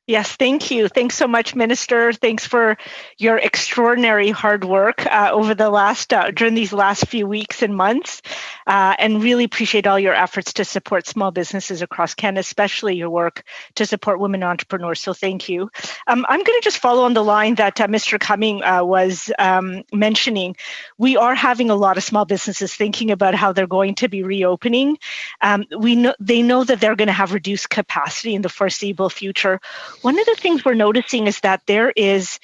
Yes, thank you. Thanks so much, Minister. Thanks for your extraordinary hard work over the during these last few weeks and months, and really appreciate all your efforts to support small businesses across Canada, especially your work to support women entrepreneurs. So thank you. I'm going to just follow on the line that Mr. Cumming was mentioning. We are having a lot of small businesses thinking about how they're going to be reopening. They know that they're going to have reduced capacity in the foreseeable future. One of the things we're noticing is that there is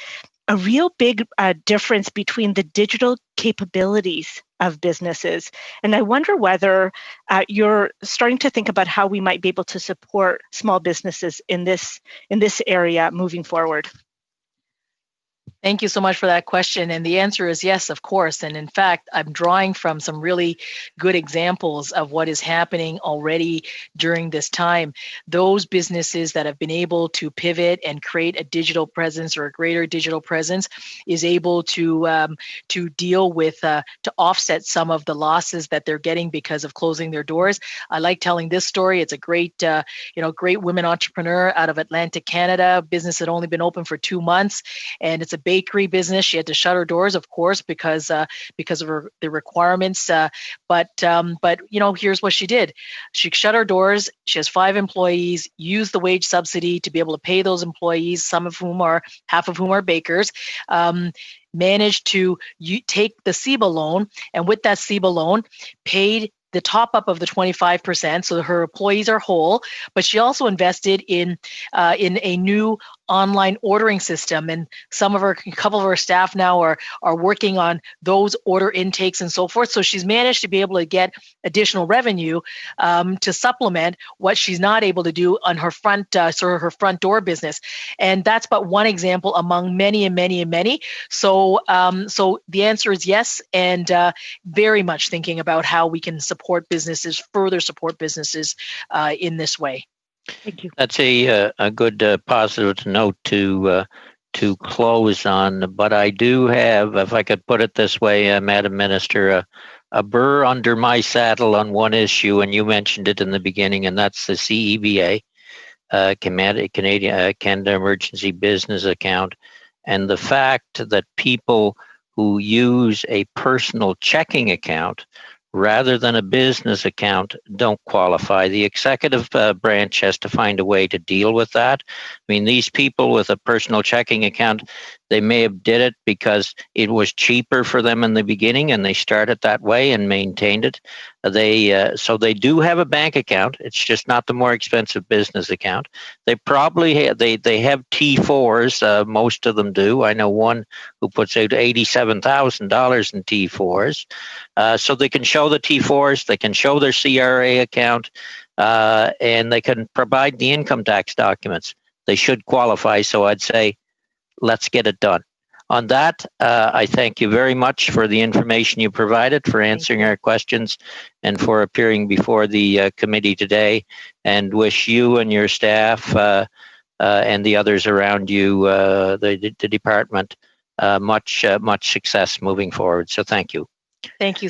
a real big difference between the digital capabilities of businesses. And I wonder whether you're starting to think about how we might be able to support small businesses in this area moving forward. Thank you so much for that question. And the answer is yes, of course. And in fact, I'm drawing from some really good examples of what is happening already during this time. Those businesses that have been able to pivot and create a digital presence or a greater digital presence is able to deal with, to offset some of the losses that they're getting because of closing their doors. I like telling this story. It's a great, great women entrepreneur out of Atlantic, Canada. Business had only been open for 2 months, and it's a bakery business. She had to shut her doors, of course, because of the requirements. But here's what she did. She shut her doors. She has 5 employees. Used the wage subsidy to be able to pay those employees, half of whom are bakers. Managed to take the CEBA loan, and with that CEBA loan, paid the top up of the 25%, so her employees are whole. But she also invested in a new online ordering system, and a couple of her staff now are working on those order intakes and so forth. So she's managed to be able to get additional revenue to supplement what she's not able to do on her front door business. And that's but one example among many and many and many. So the answer is yes, and very much thinking about how we can further support businesses in this way. Thank you. That's a good positive note to close on. But I do have, if I could put it this way, Madam Minister, a burr under my saddle on one issue, and you mentioned it in the beginning, and that's the CEBA, Canada Emergency Business Account, and the fact that people who use a personal checking account rather than a business account don't qualify. The executive branch has to find a way to deal with that. I mean, these people with a personal checking account, they may have did it because it was cheaper for them in the beginning and they started that way and maintained it. So they do have a bank account. It's just not the more expensive business account. They probably have T4s. Most of them do. I know one who puts out $87,000 in T4s. So they can show the T4s, they can show their CRA account, and they can provide the income tax documents. They should qualify. So I'd say, let's get it done. On that, I thank you very much for the information you provided, for answering our questions, and for appearing before the committee today, and wish you and your staff and the others around you, the department, much success moving forward. So thank you. Thank you.